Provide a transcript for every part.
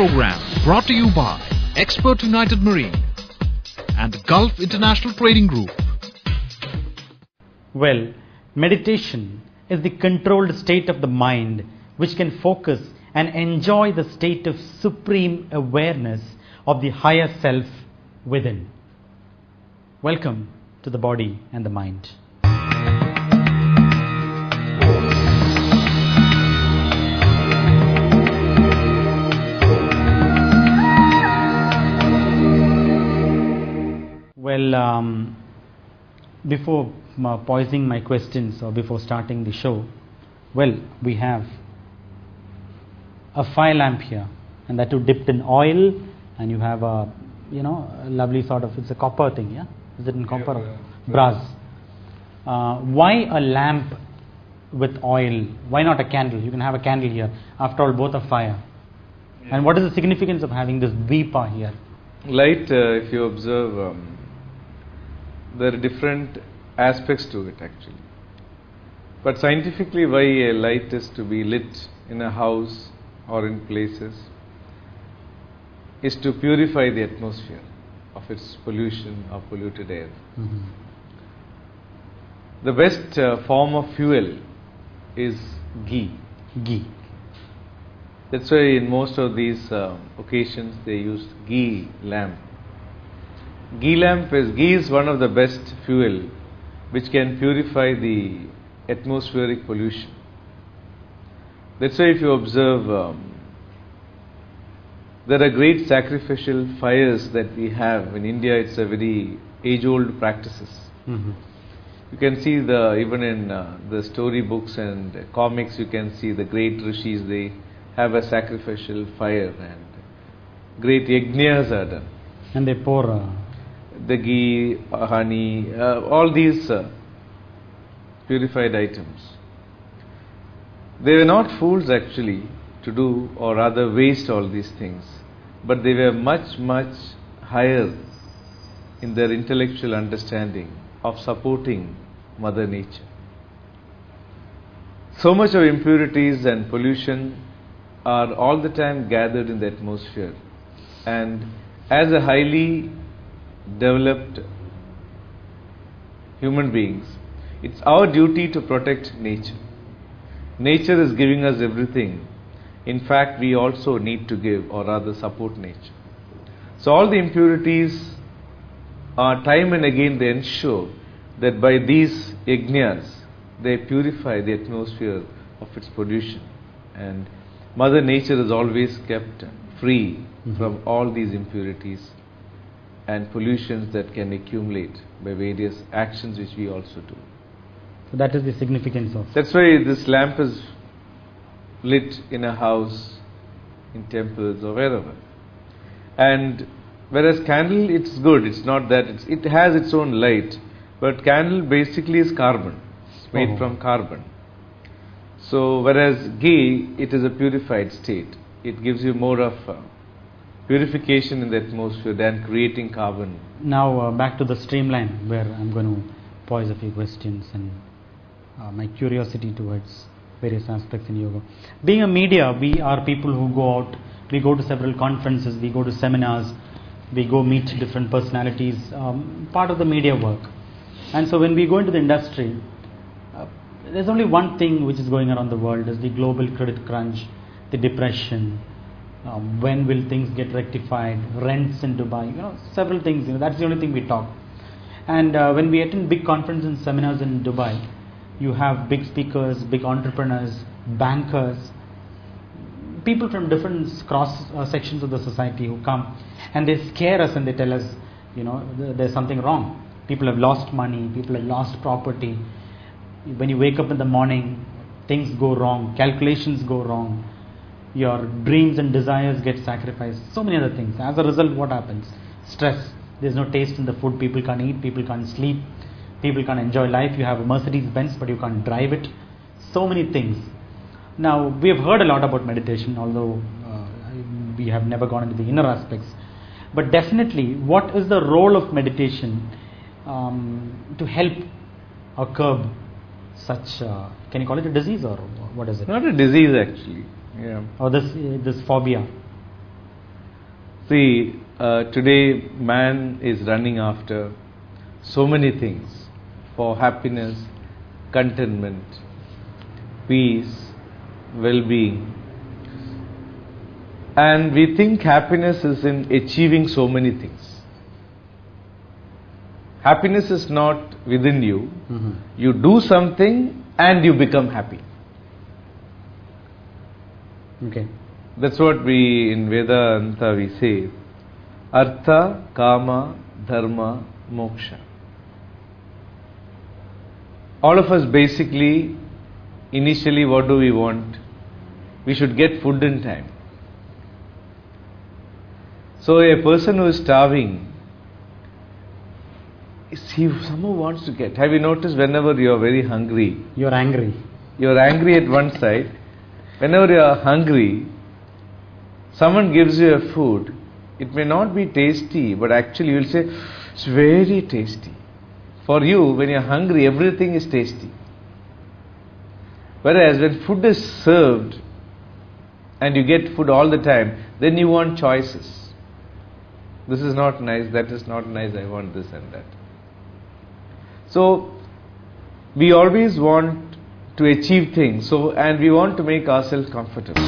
program brought to you by Expert United Marine and Gulf International Trading Group. Well, meditation is the controlled state of the mind which can focus and enjoy the state of supreme awareness of the higher self within. Welcome to the body and the mind. Well, before posing my questions or before starting the show, well, we have a fire lamp here, and that too dipped in oil, and you have a, a lovely sort of, it's a copper thing, yeah? Is it in copper or brass? Why a lamp with oil? Why not a candle? You can have a candle here. After all, both are fire. Yeah. And what is the significance of having this Deepa here? Light, if you observe, there are different aspects to it actually. But scientifically, why a light is to be lit in a house or in places is to purify the atmosphere of its pollution or polluted air. Mm-hmm. The best form of fuel is ghee. Ghee. That's why in most of these occasions they use ghee lamp. Ghee is one of the best fuel which can purify the atmospheric pollution. That's why if you observe, there are great sacrificial fires that we have in India. It's a very age-old practices. Mm-hmm. You can see even in the storybooks and comics, you can see the great rishis. They have a sacrificial fire and great yajnas are done. And they pour the ghee, honey, all these purified items. They were not fools actually to do or rather waste all these things, but they were much, much higher in their intellectual understanding of supporting Mother Nature. So much of impurities and pollution are all the time gathered in the atmosphere, and as a highly developed human beings, it's our duty to protect nature. Nature is giving us everything. In fact, we also need to give or rather support nature. So all the impurities are time and again they ensure that by these yajnas they purify the atmosphere of its pollution, and Mother Nature is always kept free from all these impurities and pollutions that can accumulate by various actions which we also do. So that is the significance of. That's why this lamp is lit in a house, in temples or wherever. And whereas candle, it's good. It's not that it has its own light, but candle basically is carbon. It's made from carbon. So whereas ghee, it is a purified state. It gives you more of purification in the atmosphere than creating carbon. Now back to the streamline where I'm going to pose a few questions and my curiosity towards various aspects in yoga. Being a media, we are people who go out, we go to several conferences, we go to seminars, we go meet different personalities, part of the media work. And so when we go into the industry, there's only one thing which is going around the world, is the global credit crunch, the depression, when will things get rectified, rents in Dubai, several things, that's the only thing we talk. And when we attend big conferences and seminars in Dubai, you have big speakers, big entrepreneurs, bankers, people from different cross sections of the society who come and they scare us and they tell us, there's something wrong. People have lost money, people have lost property. When you wake up in the morning, things go wrong, calculations go wrong, your dreams and desires get sacrificed, so many other things. As a result, what happens? Stress. There's no taste in the food, people can't eat, people can't sleep, people can't enjoy life. You have a Mercedes-Benz but you can't drive it. So many things. Now, we have heard a lot about meditation, although we have never gone into the inner aspects. But definitely, what is the role of meditation to help or curb such, can you call it a disease or what is it? Not a disease actually. Yeah. Or this phobia. See, today man is running after so many things for happiness, contentment, peace, well-being. And we think happiness is in achieving so many things. Happiness is not within you. You do something and you become happy. Okay. That's what we in Vedanta we say, Artha, Kama, Dharma, Moksha. All of us basically, initially what do we want? We should get food in time. So a person who is starving, he somehow wants to get. Have you noticed whenever you are very hungry? You are angry. You are angry at one side. Whenever you are hungry, someone gives you a food, it may not be tasty, but actually you will say, it's very tasty. For you, when you are hungry, everything is tasty. Whereas when food is served, and you get food all the time, then you want choices. This is not nice, that is not nice, I want this and that. So, we always want to achieve things, and we want to make ourselves comfortable.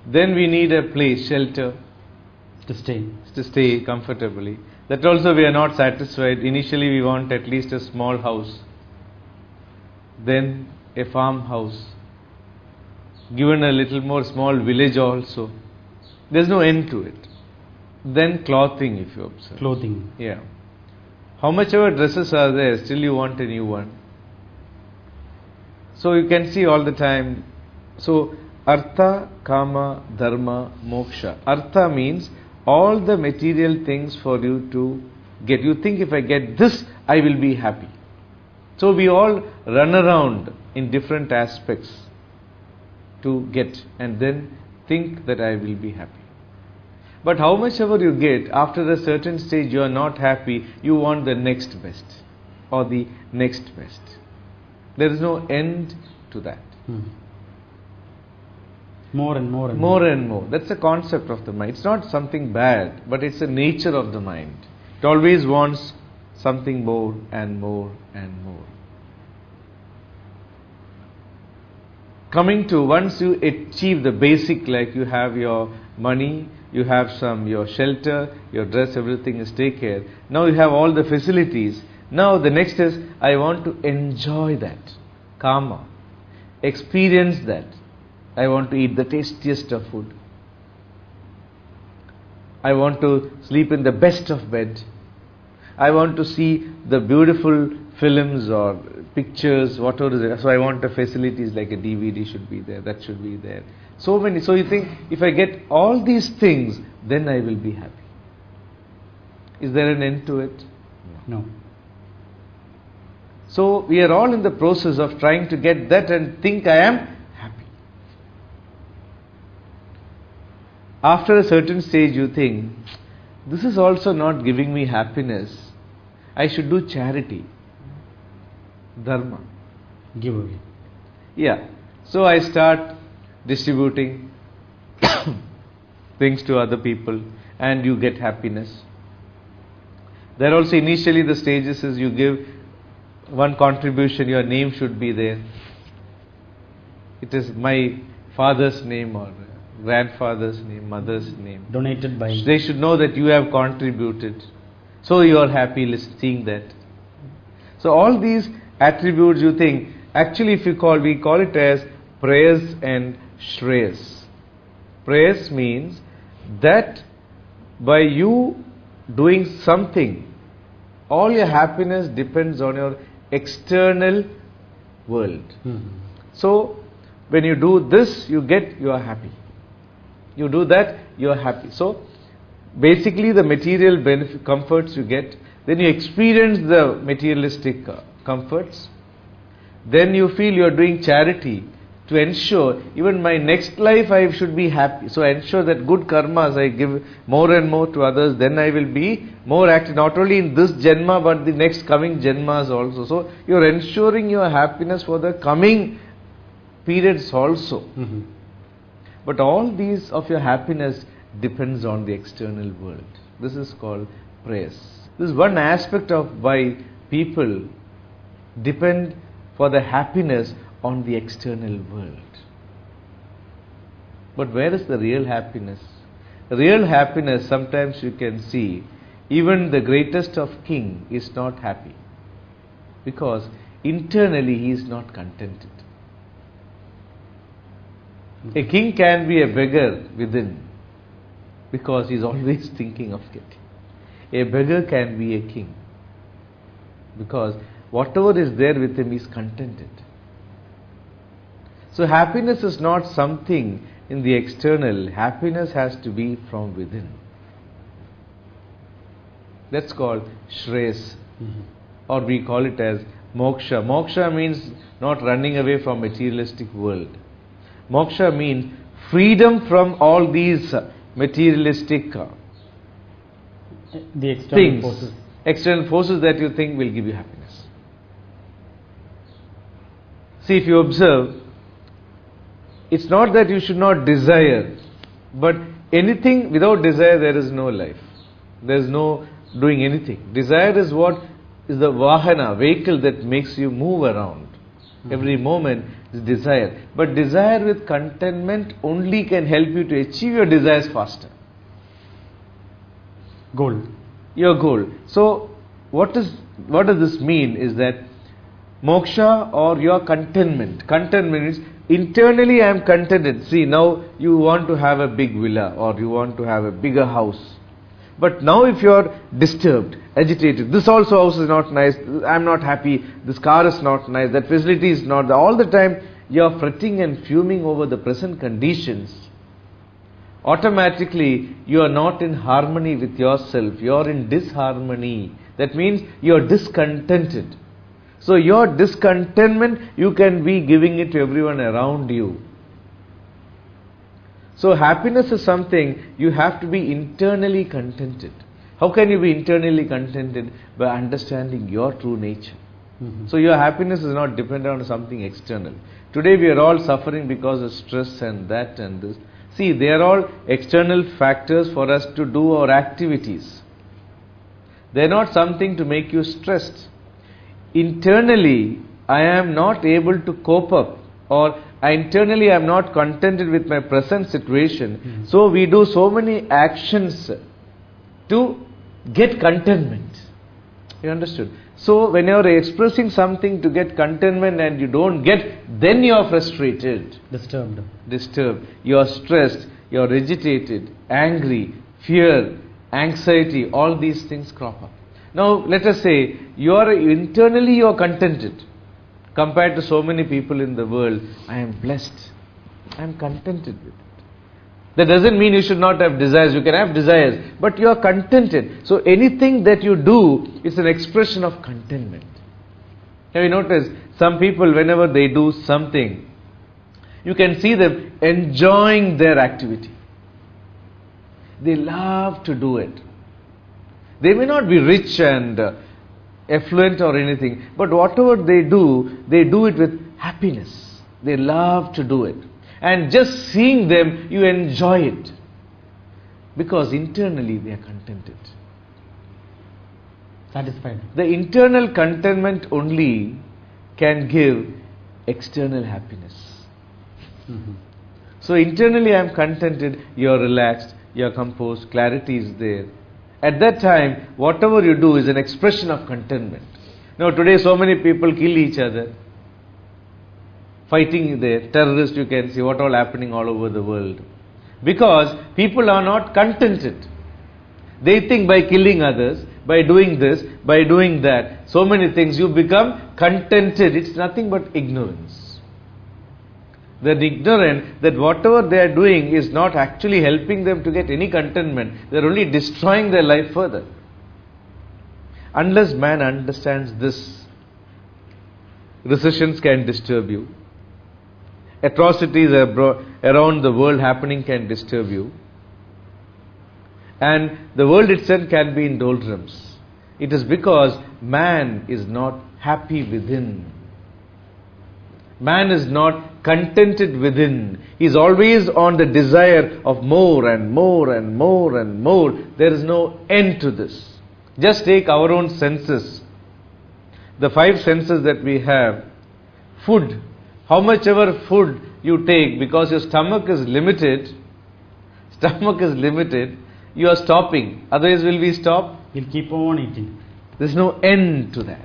Then we need a place, shelter, To stay comfortably. That also we are not satisfied. Initially we want at least a small house, then a farmhouse, given a little more small village also. There's no end to it. Then clothing, if you observe. Clothing. Yeah. How much ever dresses are there, still you want a new one. So you can see all the time. So Artha, Kama, Dharma, Moksha. Artha means all the material things for you to get. You think if I get this, I will be happy. So we all run around in different aspects to get and then think that I will be happy. But how much ever you get, after a certain stage you are not happy, you want the next best or the next best. There is no end to that. More and more and More and more. That's the concept of the mind. It's not something bad, but it's the nature of the mind. It always wants something more and more and more. Coming to once you achieve the basic, like you have your money, you have your shelter, your dress, everything is taken care. Now you have all the facilities. Now the next is, I want to enjoy that. Kama. Experience that. I want to eat the tastiest of food. I want to sleep in the best of bed. I want to see the beautiful films or pictures, whatever is it. So I want the facilities like a DVD should be there, that should be there. So many. So you think, if I get all these things, then I will be happy. Is there an end to it? No. So we are all in the process of trying to get that and think I am happy. After a certain stage you think, this is also not giving me happiness. I should do charity. Dharma. Give away. Yeah. So I start distributing things to other people and you get happiness. There also initially the stages is you give one contribution, your name should be there. It is my father's name or grandfather's name, mother's name. Donated by. They should know that you have contributed. So you are happy seeing that. So all these attributes you think, actually if we call it as prayas and shreyas. Prayas means that by you doing something, all your happiness depends on your external world. So when you do this, you are happy. You do that, you are happy. So basically the material comforts you get, then you experience the materialistic comforts, then you feel you are doing charity to ensure even my next life I should be happy. So I ensure that good karmas I give more and more to others, then I will be more active, not only in this Janma but the next coming Janmas also. So you are ensuring your happiness for the coming periods also. But all these of your happiness depends on the external world. This is called prayas. This is one aspect of why people depend for the happiness on the external world. But where is the real happiness? The real happiness, sometimes you can see, even the greatest of king is not happy, because internally he is not contented. A king can be a beggar within, because he is always thinking of getting. A beggar can be a king, because whatever is there with him is contented. So happiness is not something in the external. Happiness has to be from within. That's called shreyas, or we call it as moksha. Moksha means not running away from materialistic world. Moksha means freedom from all these materialistic The external things, forces. external forces that you think will give you happiness. See, if you observe, it's not that you should not desire, but anything without desire, there is no life. There is no doing anything. Desire is what is the vahana, vehicle that makes you move around. Every moment is desire. But desire with contentment only can help you to achieve your desires faster. Goal. Your goal. So, what does this mean is that moksha or your contentment. Contentment is internally I am contented. See, now you want to have a big villa or you want to have a bigger house. But now if you are disturbed, agitated, this also house is not nice, I am not happy, this car is not nice, that facility is not, all the time you are fretting and fuming over the present conditions. Automatically you are not in harmony with yourself, you are in disharmony. That means you are discontented. So your discontentment, you can be giving it to everyone around you. So happiness is something you have to be internally contented. How can you be internally contented? By understanding your true nature. So your happiness is not dependent on something external. Today we are all suffering because of stress and that and this. See, they are all external factors for us to do our activities. They are not something to make you stressed. Internally, I am not able to cope up, or internally I am not contented with my present situation. So we do so many actions to get contentment. You understood? So when you are expressing something to get contentment and you don't get, then you are frustrated. Disturbed. You are stressed, you are agitated, angry, fear, anxiety, all these things crop up. Now let us say internally you are contented. Compared to so many people in the world, I am blessed. I am contented with it. That doesn't mean you should not have desires. You can have desires, but you are contented. So anything that you do is an expression of contentment. Have you noticed some people, whenever they do something, you can see them enjoying their activity. They love to do it. They may not be rich and affluent or anything, but whatever they do it with happiness. They love to do it. And just seeing them, you enjoy it. Because internally they are contented. Satisfied. The internal contentment only can give external happiness. So internally I am contented, you are relaxed, you are composed, clarity is there. At that time, whatever you do is an expression of contentment. Now today so many people kill each other. Fighting there, terrorists, you can see what all happening all over the world. Because people are not contented. They think by killing others, by doing this, by doing that, so many things, you become contented. It's nothing but ignorance. They're ignorant that whatever they are doing is not actually helping them to get any contentment. They're only destroying their life further. Unless man understands this, recessions can disturb you. Atrocities around the world happening can disturb you. And the world itself can be in doldrums. It is because man is not happy within. Man is not contented within. He is always on the desire of more and more and more and more. There is no end to this. Just take our own senses. The 5 senses that we have. Food. How much ever food you take, because your stomach is limited, you are stopping. Otherwise, will we stop? We'll keep on eating. There's no end to that.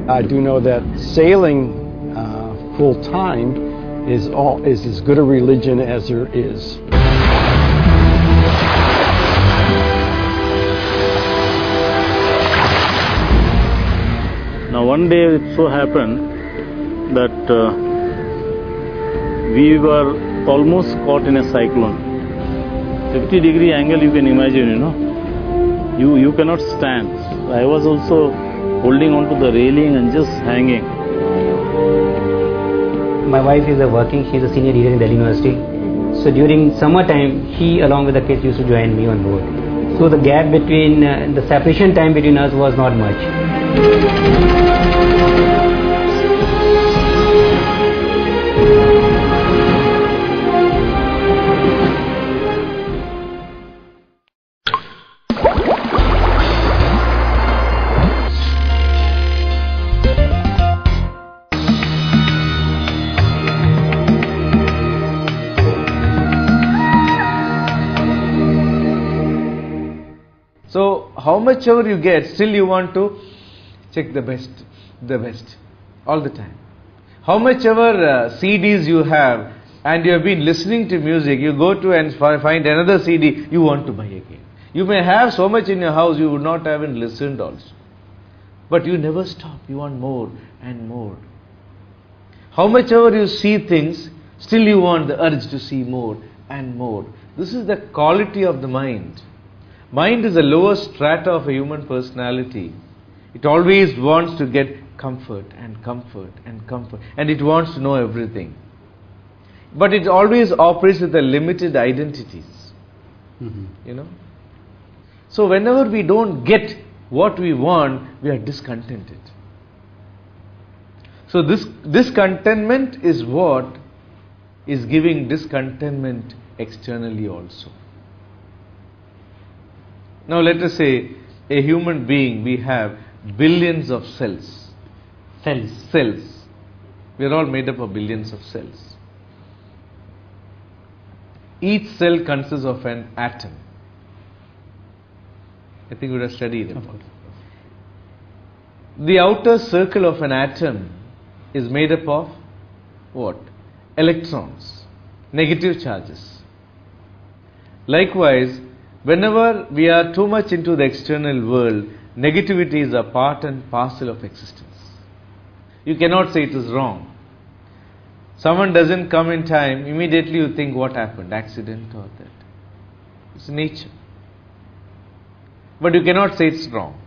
I do know that sailing full time is as good a religion as there is. Now one day it so happened that we were almost caught in a cyclone. 50-degree angle, you can imagine, you cannot stand. I was also holding on to the railing and just hanging. My wife is she's a senior leader in Delhi University. So during summertime, she along with the kids used to join me on board. So the gap between, the separation time between us was not much. So, how much ever you get, still you want to check the best, all the time. How much ever CDs you have, and you have been listening to music, you go to and find another CD, you want to buy again. You may have so much in your house, you would not have even listened also. But you never stop, you want more and more. How much ever you see things, still you want the urge to see more and more. This is the quality of the mind. Mind is the lower strata of a human personality. It always wants to get comfort and comfort and comfort, and it wants to know everything. But it always operates with the limited identities. So whenever we don't get what we want, we are discontented. So this discontentment is what is giving discontentment externally also. Now let us say a human being, we have billions of cells. Cells. We are all made up of billions of cells. Each cell consists of an atom. I think we would have studied it. The outer circle of an atom is made up of what? Electrons, negative charges. Likewise, whenever we are too much into the external world, negativity is a part and parcel of existence. You cannot say it is wrong. Someone doesn't come in time, immediately you think what happened, accident or that. It's nature. But you cannot say it's wrong.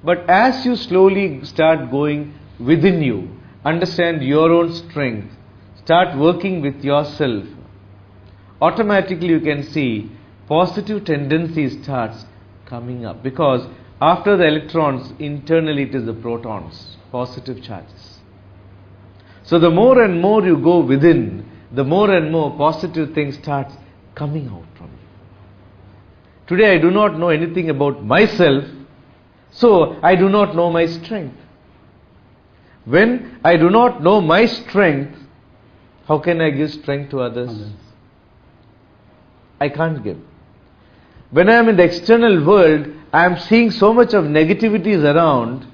But as you slowly start going within you, understand your own strength, start working with yourself, automatically you can see positive tendency starts coming up, because after the electrons, internally it is the protons, positive charges. So the more and more you go within, the more and more positive things starts coming out from you. Today I do not know anything about myself, so I do not know my strength. When I do not know my strength, how can I give strength to others? I can't give. When I am in the external world, I am seeing so much of negativities around.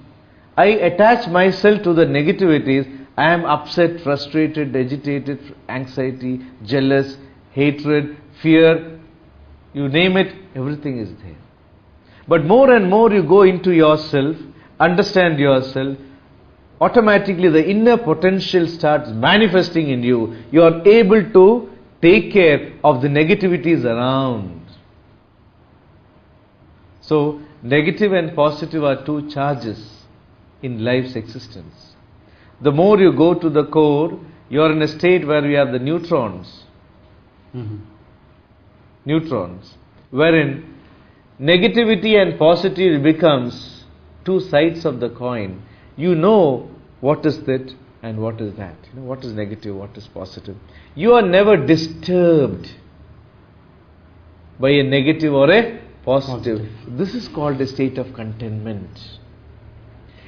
I attach myself to the negativities. I am upset, frustrated, agitated, anxiety, jealous, hatred, fear. You name it, everything is there. But more and more you go into yourself, understand yourself, automatically the inner potential starts manifesting in you. You are able to take care of the negativities around. So, negative and positive are two charges in life's existence. The more you go to the core, you are in a state where we have the neutrons. Neutrons. Wherein negativity and positivity becomes two sides of the coin. You know what is that and what is that. You know what is negative, what is positive. You are never disturbed by a negative or a positive. This is called a state of contentment.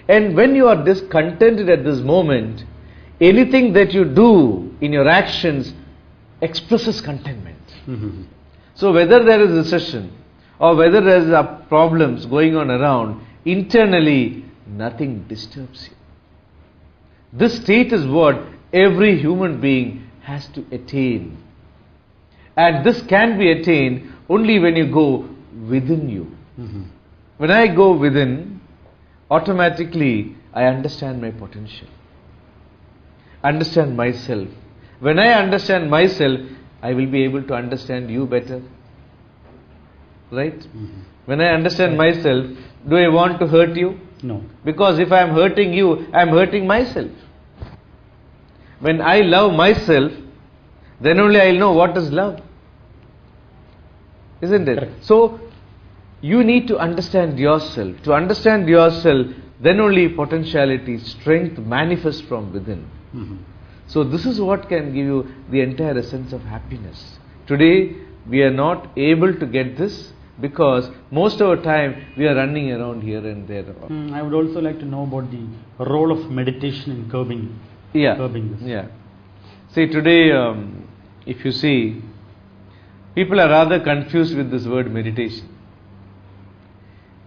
And when you are discontented at this moment, anything that you do in your actions expresses contentment. So whether there is recession or whether there is problems going on around, internally nothing disturbs you. This state is what every human being has to attain. And this can be attained only when you go within you. When I go within, automatically I understand my potential. Understand myself. When I understand myself, I will be able to understand you better. Right? When I understand myself, do I want to hurt you? No. Because if I am hurting you, I am hurting myself. When I love myself, then only I will know what is love. Isn't it? Correct. So, you need to understand yourself. To understand yourself, then only potentiality, strength manifests from within. So, this is what can give you the entire essence of happiness. Today, we are not able to get this because most of the time we are running around here and there. I would also like to know about the role of meditation in curbing this. Yeah. See, today, if you see, people are rather confused with this word meditation.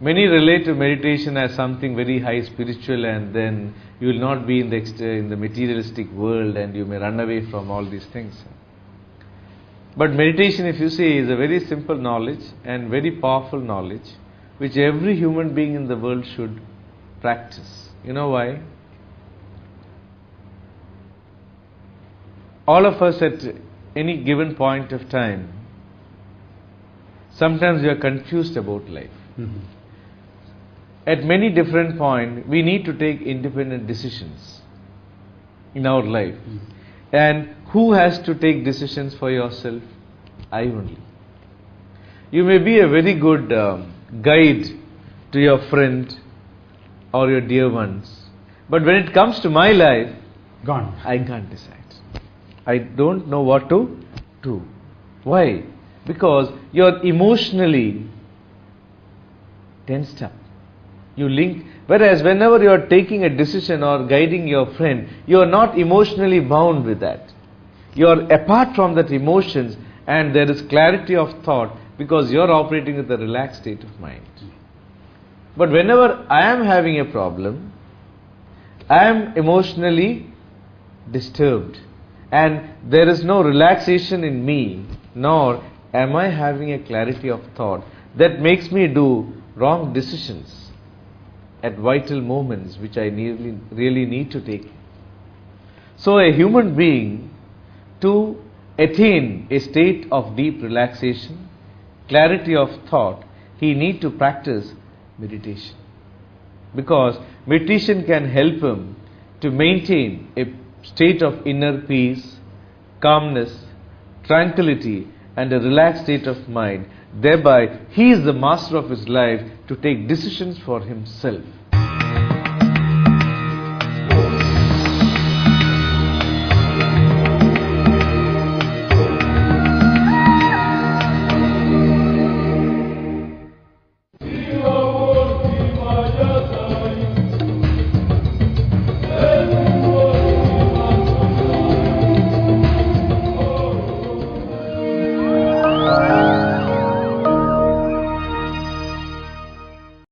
Many relate to meditation as something very high spiritual, and then you will not be in the materialistic world and you may run away from all these things. But meditation, if you see, is a very simple knowledge and very powerful knowledge which every human being in the world should practice. You know why? All of us at any given point of time, sometimes we are confused about life. At many different points, we need to take independent decisions in our life. And who has to take decisions for yourself? I only. You may be a very good guide to your friend or your dear ones, but when it comes to my life, Gone. I can't decide. I don't know what to do. Why? Because you're emotionally tensed up. You link, whereas whenever you are taking a decision or guiding your friend, you are not emotionally bound with that. You are apart from that emotions, and there is clarity of thought because you are operating with a relaxed state of mind. But whenever I am having a problem, I am emotionally disturbed, and there is no relaxation in me, nor am I having a clarity of thought that makes me do wrong decisions. at vital moments which I really need to take. So a human being, to attain a state of deep relaxation, clarity of thought, he need to practice meditation. Because meditation can help him to maintain a state of inner peace, calmness, tranquility and a relaxed state of mind. Thereby, he is the master of his life to take decisions for himself.